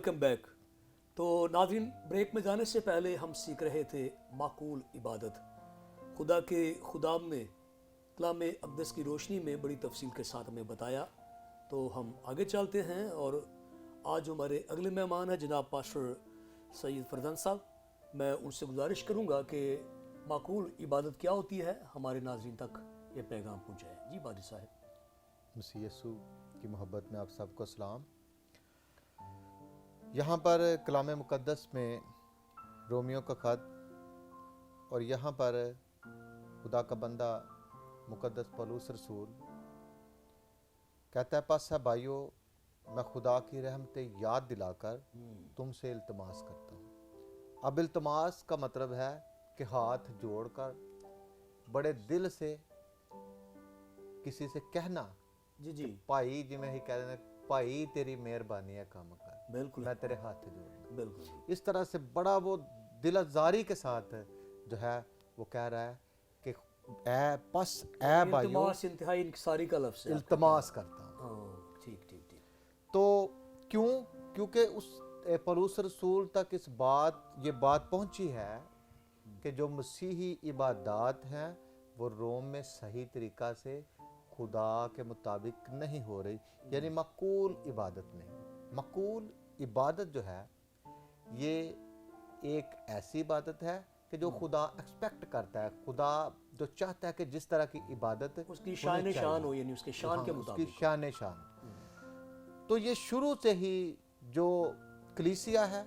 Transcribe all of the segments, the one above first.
Welcome back. تو ناظرین، break میں جانے سے پہلے ہم سیکھ رہے تھے معقول عبادت. خدا کے خدام نے کلام اقدس کی روشنی میں بڑی تفصیل کے ساتھ ہمیں بتایا. تو ہم آگے چلتے ہیں اور آج ہمارے اگلے مہمان ہیں جناب پاسٹر سید فرزند صاحب. میں ان سے گزارش کروں گا کہ معقول عبادت کیا ہوتی ہے، ہمارے ناظرین تک یہ پیغام پہنچائے. جی بادی صاحب. مسیح یسوع کی محبت میں آپ سب کو سلام. یہاں پر کلام مقدس میں رومیو کا خط، اور یہاں پر خدا کا بندہ مقدس پولس رسول کہتا ہے، پس ہے بھائیو، میں خدا کی رحمتیں یاد دلا کر تم سے التماس کرتا ہوں. اب التماس کا مطلب ہے کہ ہاتھ جوڑ کر بڑے دل سے کسی سے کہنا جی بھائی، جی میں ہی کہہ دینا، بھائی تیری مہربانی ہے کام کر، بالکل میں تیرے ہاتھ جوڑ. بالکل. اس طرح سے بڑا وہ دل آزاری کے ساتھ جو ہے وہ کہہ رہا ہے کہ اے بھائیو، التماس انتہائی انکساری کا لفظ ہے. التماس کرتا ہوں. ٹھیک ٹھیک ٹھیک. تو کیونکہ اس پولس رسول تک یہ بات پہنچی ہے کہ جو مسیحی عبادات ہیں وہ روم میں صحیح طریقہ سے خدا کے مطابق نہیں ہو رہی، یعنی معقول عبادت نہیں. معقول عبادت جو ہے یہ ایک ایسی عبادت ہے کہ جو خدا ایکسپیکٹ کرتا ہے، خدا جو چاہتا ہے کہ جس طرح کی عبادت اس کی شان شان ہو، یعنی اس کے شان کے اس مطابق. کی شان شان. تو یہ شروع سے ہی جو کلیسیا ہے،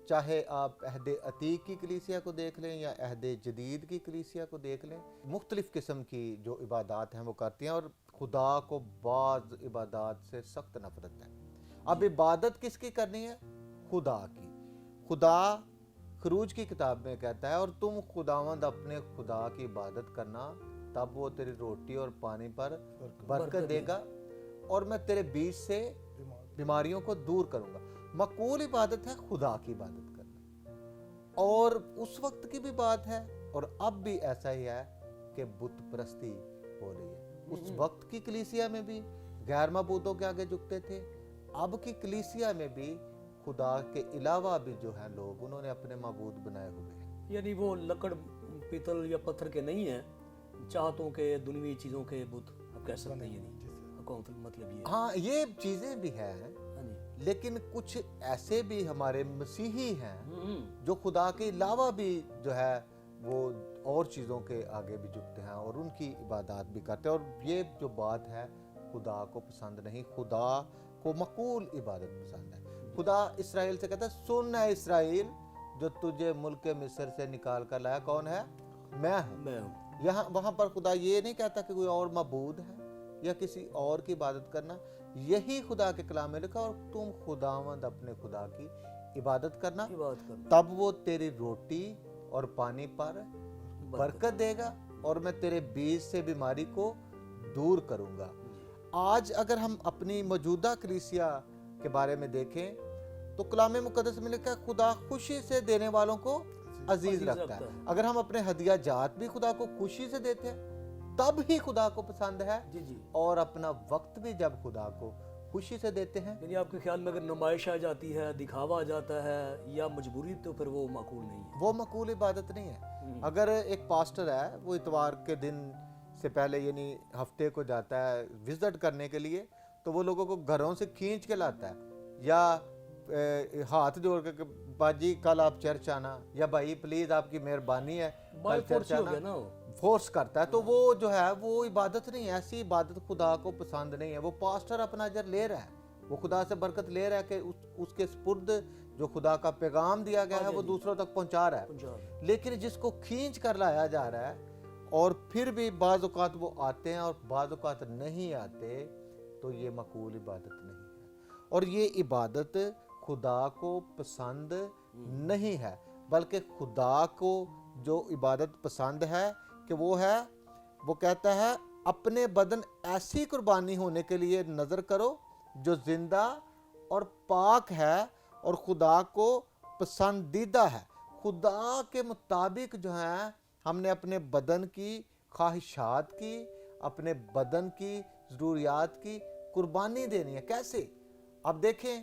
چاہے آپ عہد عتیق کی کلیسیا کو دیکھ لیں یا عہد جدید کی کلیسیا کو دیکھ لیں، مختلف قسم کی جو عبادات ہیں وہ کرتی ہیں، اور خدا کو بعض عبادات سے سخت نفرت ہے. اب عبادت کس کی کرنی ہے؟ خدا کی. خدا خروج کی کتاب میں کہتا ہے، اور تم خداوند اپنے خدا کی عبادت کرنا، تب وہ تیری روٹی اور پانی پر برکت دے گا، اور میں تیرے بیچ سے بیماریوں کو دور کروں گا. معقول عبادت ہے خدا کی عبادت کرنا. اور اس وقت کی بھی بات ہے اور اب بھی ایسا ہی ہے کہ بت پرستی ہو رہی ہے. اس وقت کی کلیسیا میں بھی غیر معبودوں کے آگے جھکتے تھے، اب کی کلیسیا میں بھی خدا کے علاوہ بھی جو ہیں لوگ، انہوں نے اپنے معبود بنائے ہوئے ہیں. یعنی وہ لکڑ پیتل یا پتھر کے نہیں ہیں، چاہتوں کے دنیوی چیزوں کے بت آپ کہہ سکتے ہیں. یعنی مطلب یہ ہاں، یہ چیزیں بھی ہیں، لیکن کچھ ایسے بھی ہمارے مسیحی ہیں جو خدا کے علاوہ بھی جو ہے وہ اور چیزوں کے آگے بھی جھکتے ہیں اور ان کی عبادات بھی کرتے ہیں. اور یہ جو بات ہے خدا کو پسند نہیں. خدا کو معقول عبادت پسند ہے. خدا اسرائیل سے کہتا ہے، سن اے اسرائیل، جو تجھے ملک مصر سے نکال کر لایا کون ہے؟ میں ہوں. وہاں پر خدا یہ نہیں کہتا کہ کوئی اور معبود ہے یا کسی اور کی عبادت کرنا. یہی خدا کے کلام میں لکھا، اور تم خداوند اپنے خدا کی عبادت کرنا، تب وہ تیری روٹی اور پانی پر برکت دے گا، اور میں تیرے بیچ سے بیماری کو دور کروں گا. آج اگر ہم اپنی موجودہ کلیسیا کے بارے میں دیکھیں تو کلام مقدس میں لکھا ہے، خدا خوشی سے دینے والوں کو عزیز رکھتا ہے. اگر ہم اپنے ہدیہ جات بھی خدا کو خوشی سے دیتے ہیں تب ہی خدا کو پسند ہے، اور اپنا وقت بھی جب خدا کو خوشی سے دیتے ہیں. یعنی آپ کے خیال میں اگر نمائش آ جاتی ہے، دکھاوا آ جاتا ہے یا مجبوری، تو پھر وہ معقول نہیں ہے. وہ معقول عبادت نہیں ہے. اگر ایک پاسٹر ہے، وہ اتوار کے دن سے پہلے یعنی ہفتے کو جاتا ہے وزٹ کرنے کے لیے، تو وہ لوگوں کو گھروں سے کھینچ کے لاتا ہے، یا ہاتھ جوڑ کے باجی کل آپ چرچ آنا، یا بھائی پلیز آپ کی مہربانی ہے کل چرچ آنا، فورس کرتا ہے. تو وہ جو ہے وہ عبادت نہیں ہے. ایسی عبادت خدا کو پسند نہیں ہے. وہ پاسٹر اپنا اجر لے رہا ہے، وہ خدا سے برکت لے رہا ہے کہ اس کے سپرد جو خدا کا پیغام دیا گیا ہے وہ دوسروں تک پہنچا رہا ہے. لیکن جس کو کھینچ کر لایا جا رہا ہے، اور پھر بھی بعض اوقات وہ آتے ہیں اور بعض اوقات نہیں آتے، تو یہ معقول عبادت نہیں ہے. اور یہ عبادت خدا کو پسند نہیں ہے، بلکہ خدا کو جو عبادت پسند ہے کہ وہ کہتا ہے، اپنے بدن ایسی قربانی ہونے کے لیے نظر کرو جو زندہ اور پاک ہے اور خدا کو پسندیدہ ہے. خدا کے مطابق جو ہے ہم نے اپنے بدن کی خواہشات کی، اپنے بدن کی ضروریات کی قربانی دینی ہے. کیسے؟ اب دیکھیں،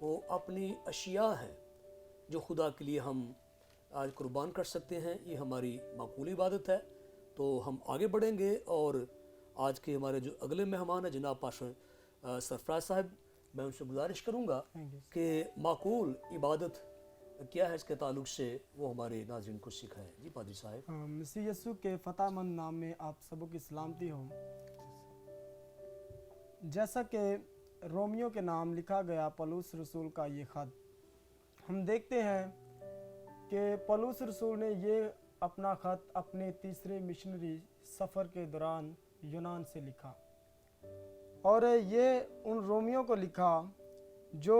وہ اپنی اشیاء ہیں جو خدا کے لیے ہم آج قربان کر سکتے ہیں. یہ ہماری معقول عبادت ہے. تو ہم آگے بڑھیں گے اور آج کے ہمارے جو اگلے مہمان ہیں جناب پاشا سرفراز صاحب، میں ان سے گزارش کروں گا کہ معقول عبادت کیا ہے، اس کے تعلق سے وہ ہمارے ناظرین کو سکھائیں. جی پادری صاحب. مسیح یسوع کے فتح مند نام میں آپ سبوں کی سلامتی ہو. جیسا کہ رومیو کے نام لکھا گیا پولس رسول کا یہ خط، ہم دیکھتے ہیں کہ پولس رسول نے یہ اپنا خط اپنے تیسرے مشنری سفر کے دوران یونان سے لکھا، اور یہ ان رومیوں کو لکھا جو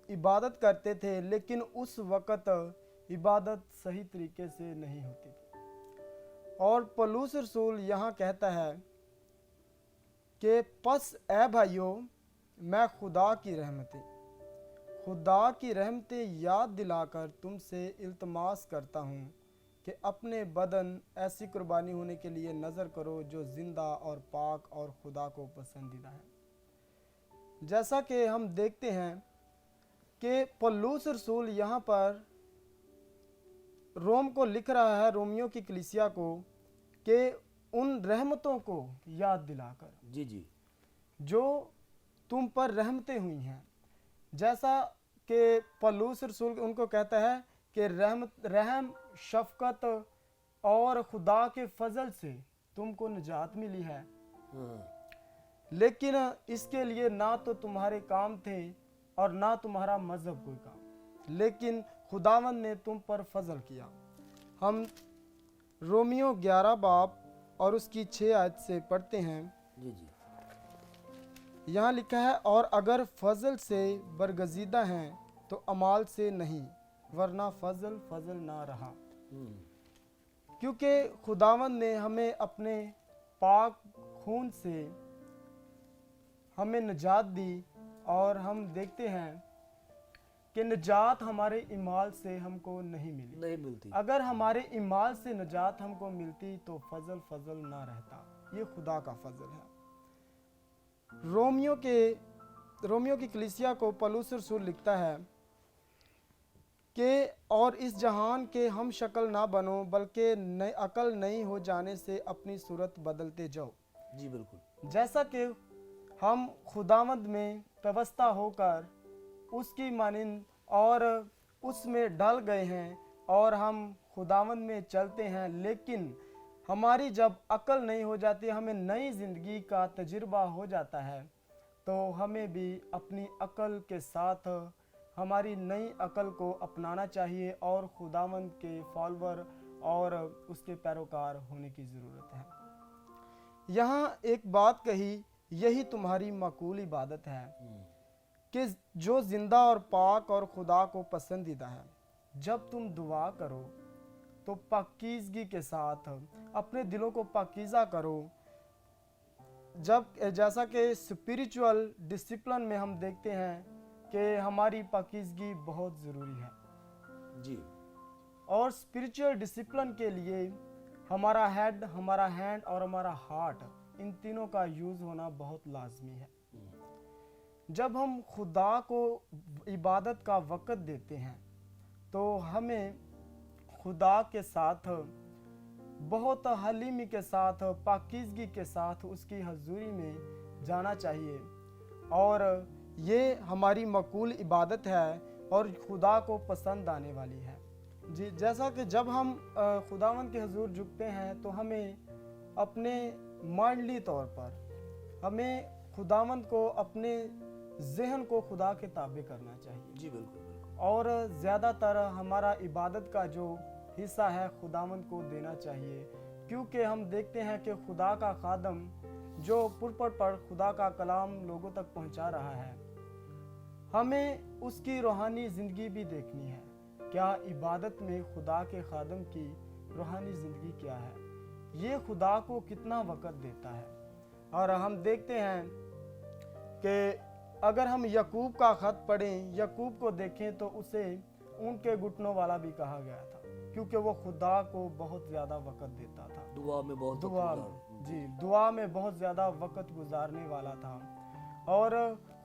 عبادت کرتے تھے لیکن اس وقت عبادت صحیح طریقے سے نہیں ہوتی تھی. اور پولس رسول یہاں کہتا ہے کہ پس اے بھائیو، میں خدا کی رحمتیں یاد دلا کر تم سے التماس کرتا ہوں کہ اپنے بدن ایسی قربانی ہونے کے لیے نظر کرو جو زندہ اور پاک اور خدا کو پسندیدہ ہے. جیسا کہ ہم دیکھتے ہیں کہ پولس رسول یہاں پر روم کو لکھ رہا ہے، رومیوں کی کلیسیا کو، کہ ان رحمتوں کو یاد دلا کر جی جی جو تم پر رحمتیں ہوئی ہیں. جیسا کہ پولس رسول ان کو کہتا ہے کہ رحم شفقت اور خدا کے فضل سے تم کو نجات ملی ہے، لیکن اس کے لیے نہ تو تمہارے کام تھے اور نہ تمہارا مذہب کوئی کام، لیکن خداوند نے تم پر فضل کیا. ہم رومیو 11 باب اور اس کی 6 آیت سے پڑھتے ہیں. جی جی. یہاں لکھا ہے، اور اگر فضل سے برگزیدہ ہیں تو اعمال سے نہیں، ورنہ فضل نہ رہا. کیونکہ خداوند نے ہمیں اپنے پاک خون سے ہمیں نجات دی، اور ہم دیکھتے ہیں کہ نجات ہمارے اعمال سے ہم کو نہیں ملتی. اگر ہمارے اعمال سے نجات ہم کو ملتی تو فضل نہ رہتا. یہ خدا کا فضل ہے. رومیو کی کلیسیا کو پولس رسول لکھتا ہے کہ اور اس جہان کے ہم شکل نہ بنو، بلکہ عقل نئی ہو جانے سے اپنی صورت بدلتے جاؤ. جی بالکل. جیسا کہ ہم خداوند میں پیوستہ ہو کر اس کی مانند اور اس میں ڈل گئے ہیں اور ہم خداوند میں چلتے ہیں، لیکن ہماری جب عقل نہیں ہو جاتی، ہمیں نئی زندگی کا تجربہ ہو جاتا ہے، تو ہمیں بھی اپنی عقل کے ساتھ ہماری نئی عقل کو اپنانا چاہیے اور خداوند کے فالوور اور اس کے پیروکار ہونے کی ضرورت ہے. یہاں ایک بات کہی، یہی تمہاری معقول عبادت ہے کہ جو زندہ اور پاک اور خدا کو پسندیدہ ہے. جب تم دعا کرو تو پاکیزگی کے ساتھ اپنے دلوں کو پاکیزہ کرو. جیسا کہ اسپریچول ڈسپلن میں ہم دیکھتے ہیں کہ ہماری پاکیزگی بہت ضروری ہے. جی. اور اسپریچول ڈسپلن کے لیے ہمارا ہیڈ، ہمارا ہینڈ اور ہمارا ہارٹ، ان تینوں کا یوز ہونا بہت لازمی ہے. جب ہم خدا کو عبادت کا وقت دیتے ہیں تو ہمیں خدا کے ساتھ بہت حلیمی کے ساتھ، پاکیزگی کے ساتھ اس کی حضوری میں جانا چاہیے، اور یہ ہماری معقول عبادت ہے اور خدا کو پسند آنے والی ہے. جی، جیسا کہ جب ہم خداوند کے حضور جھکتے ہیں تو ہمیں اپنے مائنڈلی طور پر ہمیں خداوند کو، اپنے ذہن کو خدا کے تابع کرنا چاہیے. جی بالکل. اور زیادہ تر ہمارا عبادت کا جو حصہ ہے خداوند کو دینا چاہیے، کیونکہ ہم دیکھتے ہیں کہ خدا کا خادم جو پلپٹ پر خدا کا کلام لوگوں تک پہنچا رہا ہے، ہمیں اس کی روحانی زندگی بھی دیکھنی ہے. کیا عبادت میں خدا کے خادم کی روحانی زندگی کیا ہے؟ یہ خدا کو کتنا وقت دیتا ہے؟ اور ہم دیکھتے ہیں کہ اگر ہم یعقوب کا خط پڑھیں، یعقوب کو دیکھیں تو اسے اونٹ کے گھٹنوں والا بھی کہا گیا تھا، کیونکہ وہ خدا کو بہت زیادہ وقت دیتا تھا. دعا میں بہت زیادہ وقت گزارنے والا تھا. اور